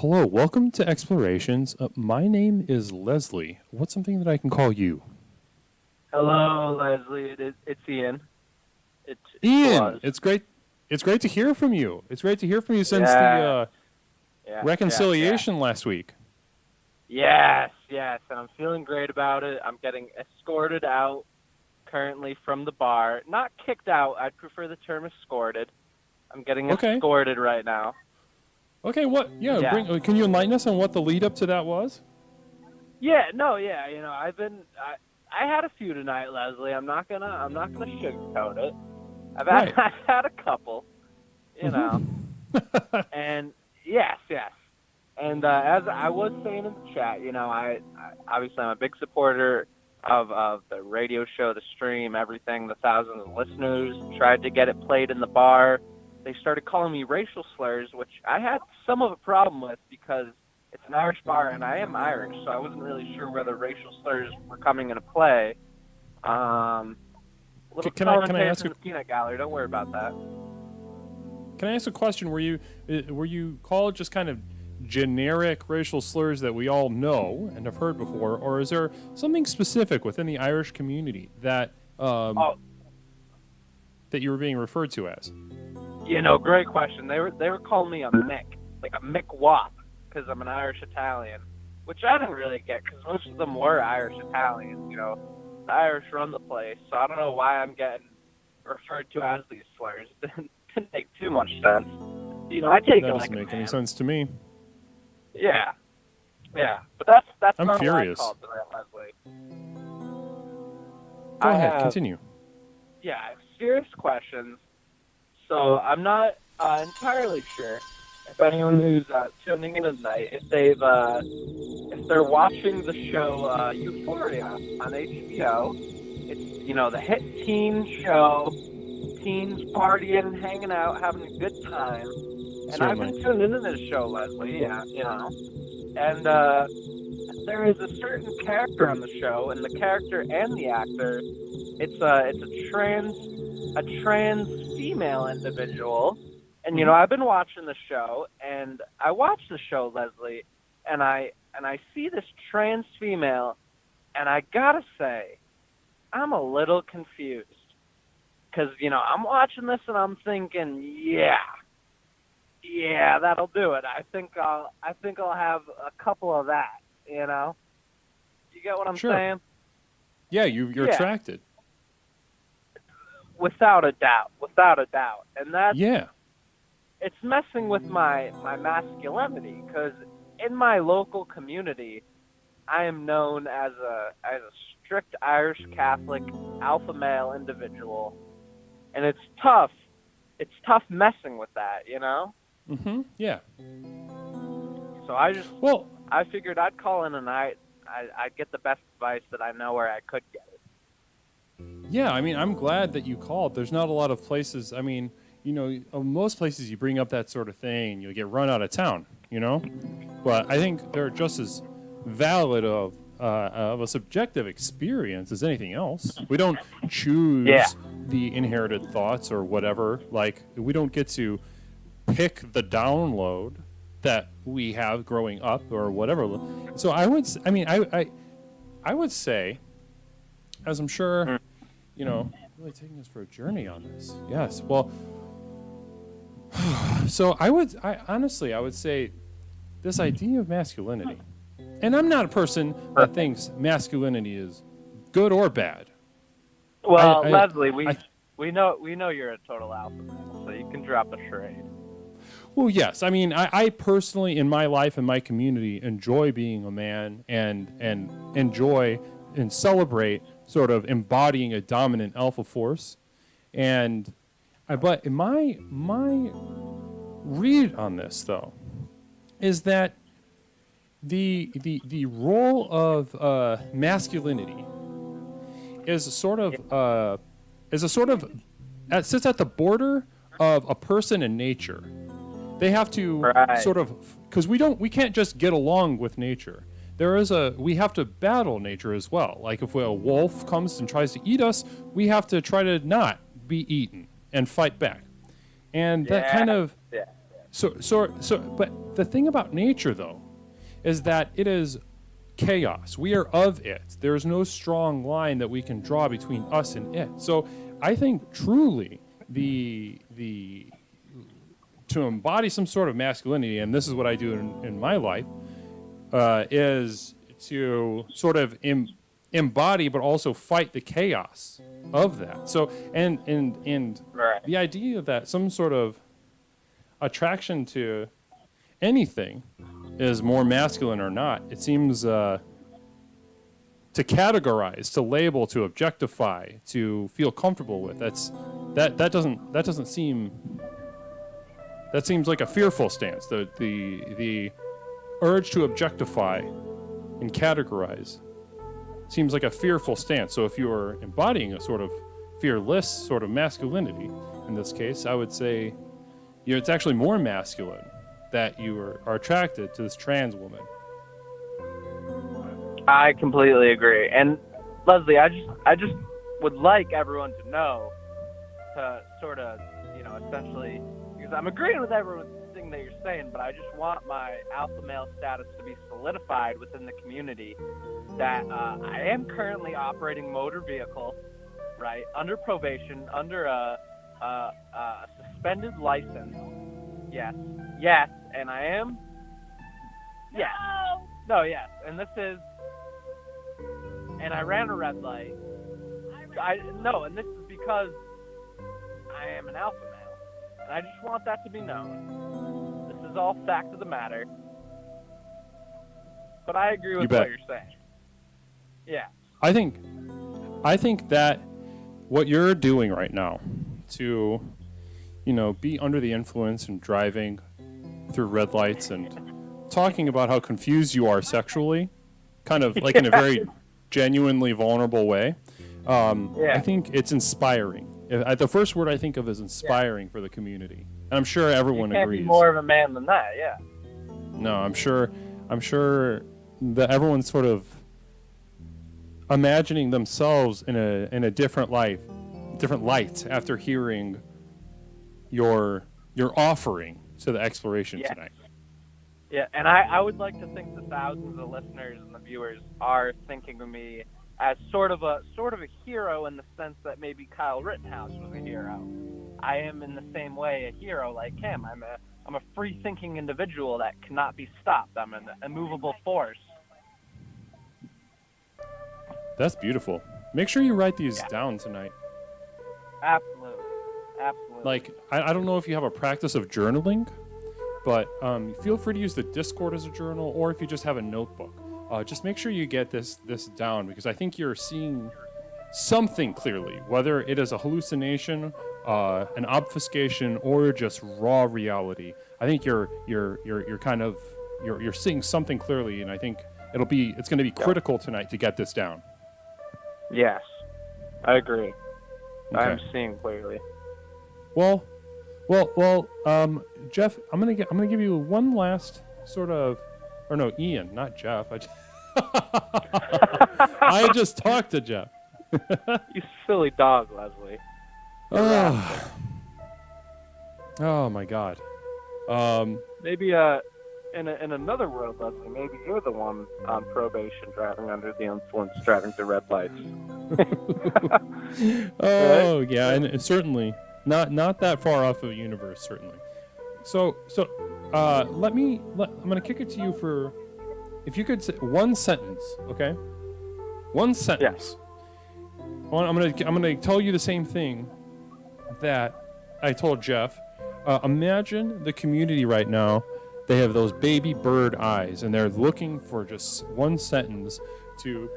Hello, welcome to Explorations. My name is Leslie. What's something that I can call you? Hello, Leslie. It's Ian. It Ian, was. it's great. It's great to hear from you. It's great to hear from you since the Yeah, yeah. reconciliation last week. Yes. And I'm feeling great about it. I'm getting escorted out currently from the bar. Not kicked out. I'd prefer the term escorted. I'm getting Okay. escorted right now. Okay. What? Yeah. Yeah. Can you enlighten us on what the lead up to that was? Yeah. No. Yeah. I had a few tonight, Leslie. I'm not gonna sugarcoat it. I've had Right. I've had a couple. You know. Mm-hmm. And yes. And as I was saying in the chat, I obviously I'm a big supporter of the radio show, the stream, everything. The thousands of listeners tried to get it played in the bar. They started calling me racial slurs, which I had some of a problem with because it's an Irish bar and I am Irish, so I wasn't really sure whether racial slurs were coming into play. Little Can I ask commentation a in the peanut gallery. Don't worry about that. Can I ask a question? Were you called just kind of generic racial slurs that we all know and have heard before, or is there something specific within the Irish community Oh, that you were being referred to as? Great question. They were calling me a Mick, like a Mick Wop, because I'm an Irish Italian, which I didn't really get because most of them were Irish Italians. The Irish run the place, so I don't know why I'm getting referred to as these slurs. It didn't make too much sense. I take That it doesn't like a make any man. sense to me. Yeah, but that's I'm not what I furious. called tonight, Leslie. Go I ahead, have continue. I have serious questions. So I'm not entirely sure if anyone who's tuning in tonight, if they're watching the show Euphoria on HBO. It's the hit teen show, teens partying, hanging out, having a good time. And I've Certainly. been tuned into this show, Leslie. Yeah, and there is a certain character on the show, and the character and the actor, it's a trans female individual. And Mm-hmm. I've been watching the show, and I watched the show, Leslie, and I see this trans female, and I gotta say, I'm a little confused, because I'm watching this and I'm thinking, yeah, that'll do it. I think I'll have a couple of that. You get what I'm Sure. saying? Yeah, you're Yeah, attracted. without a doubt, and that's Yeah. it's messing with my masculinity because in my local community, I am known as a strict Irish Catholic alpha male individual, and it's tough. It's tough messing with that. Mm-hmm. Yeah. So Well, I figured I'd call in tonight. I'd get the best advice that I know where I could get it. yeah, I mean, I'm glad that you called. There's not a lot of places. I mean, most places you bring up that sort of thing, you'll get run out of town. But I think they're just as valid of a subjective experience as anything else. We don't Yeah, choose the inherited thoughts or whatever. Like we don't get to pick the download that we have growing up or whatever. So I mean, I would say, as I'm sure, really taking us for a journey on this. Yes. Well, so I honestly, I would say this idea of masculinity, and I'm not a person that thinks masculinity is good or bad. well, I, Leslie, I we know you're a total alpha male, so you can drop a charade. Well, yes. I mean, I personally, in my life and my community, enjoy being a man and enjoy and celebrate sort of embodying a dominant alpha force. And but my read on this though is that the role of masculinity is a sort of sits at the border of a person and nature. They have to Right. sort of because we can't just get along with nature. We have to battle nature as well. Like if a wolf comes and tries to eat us, we have to try to not be eaten and fight back. And that kind Yeah. of Yeah. But the thing about nature, though, is that it is chaos. We are of it. There is no strong line that we can draw between us and it. So I think truly the to embody some sort of masculinity, and this is what I do in my life, is to sort of embody but also fight the chaos of that. So and Right. the idea that some sort of attraction to anything is more masculine or not, it seems to categorize, to label, to objectify, to feel comfortable with. That doesn't seem. That seems like a fearful stance. The urge to objectify and categorize seems like a fearful stance. So if you are embodying a sort of fearless sort of masculinity, in this case, I would say, it's actually more masculine that you are attracted to this trans woman. I completely agree. And Leslie, I just would like everyone to know, to sort of, essentially, because I'm agreeing with everything that you're saying, but I just want my alpha male status to be solidified within the community, that I am currently operating motor vehicle, right, under probation, under a suspended license. Yes, and I am. Yes. No, yes, and this is. And I ran a red light. And this is because I am an alpha male, and I just want that to be known. This is all fact of the matter. But I agree with what you're saying. Yeah. I think that what you're doing right now to, be under the influence and driving through red lights and talking about how confused you are sexually, kind of like in a very genuinely vulnerable way. I think it's inspiring. The first word I think of is inspiring for the community. And I'm sure everyone you can't agrees. Be more of a man than that, yeah. No, I'm sure that everyone's sort of imagining themselves in a different light after hearing your offering to the exploration tonight. Yeah, and I would like to think the thousands of listeners and the viewers are thinking of me as sort of a hero, in the sense that maybe Kyle Rittenhouse was a hero. I am in the same way a hero like him. I'm a free-thinking individual that cannot be stopped. I'm an immovable force. That's beautiful. Make sure you write these down tonight. Absolutely. Like, I don't know if you have a practice of journaling, but feel free to use the Discord as a journal, or if you just have a notebook. Just make sure you get this down, because I think you're seeing something clearly, whether it is a hallucination, an obfuscation, or just raw reality. I think you're seeing something clearly, and I think it's going to be critical tonight to get this down. Yes, I agree. Okay. I'm seeing clearly. Well, Jeff, I'm gonna give you one last sort of, or no, Ian, not Jeff. I just talked to Jeff. You silly dog, Leslie. Oh my God. Maybe in another world, Leslie, maybe you're the one on probation, driving under the influence, driving through red lights. Oh yeah, and certainly not that far off of the universe, certainly. So I'm gonna kick it to you for, if you could say one sentence, okay? One sentence. Yes. I'm gonna tell you the same thing that I told Jeff. Imagine the community right now. They have those baby bird eyes, and they're looking for just one sentence to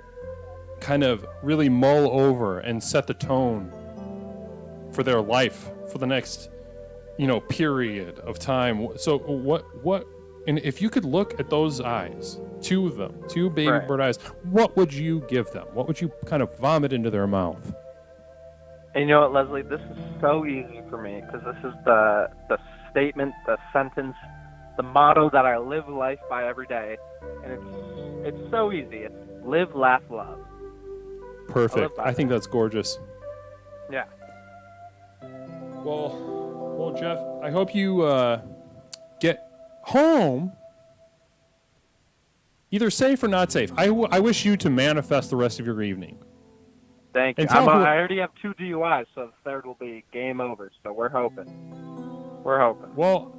kind of really mull over and set the tone for their life for the next, period of time. So what, and if you could look at those eyes, two baby bird eyes, what would you give them? What would you kind of vomit into their mouth? And you know what, Leslie? This is so easy for me, because this is the statement, the sentence, the motto that I live life by every day. And it's so easy. It's live, laugh, love. Perfect. I think that's gorgeous. Yeah. Well, Jeff, I hope you get home either safe or not safe. I wish you to manifest the rest of your evening. Thank you. And tell I already have 2 DUIs, so the third will be game over. So we're hoping. Well,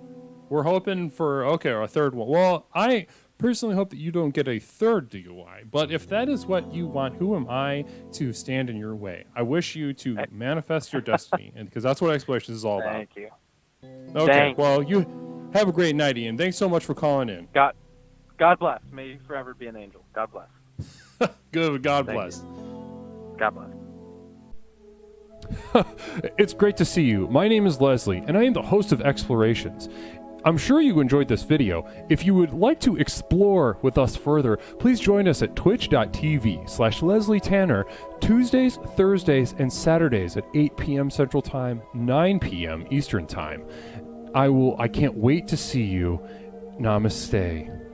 we're hoping for, a third one. Well, I personally hope that you don't get a third DUI. But if that is what you want, who am I to stand in your way? I wish you to manifest your destiny, and because that's what exploration is all about. Thank you. Okay, Thank well, you have a great night, Ian. Thanks so much for calling in. God bless. May you forever be an angel. God bless. Good. God Thank bless. God bless. It's great to see you. My name is Leslie, and I am the host of Explorations. I'm sure you enjoyed this video. If you would like to explore with us further, please join us at twitch.tv/Leslie Tanner, Tuesdays, Thursdays, and Saturdays at 8 p.m. Central Time, 9 p.m. Eastern Time. I can't wait to see you. Namaste.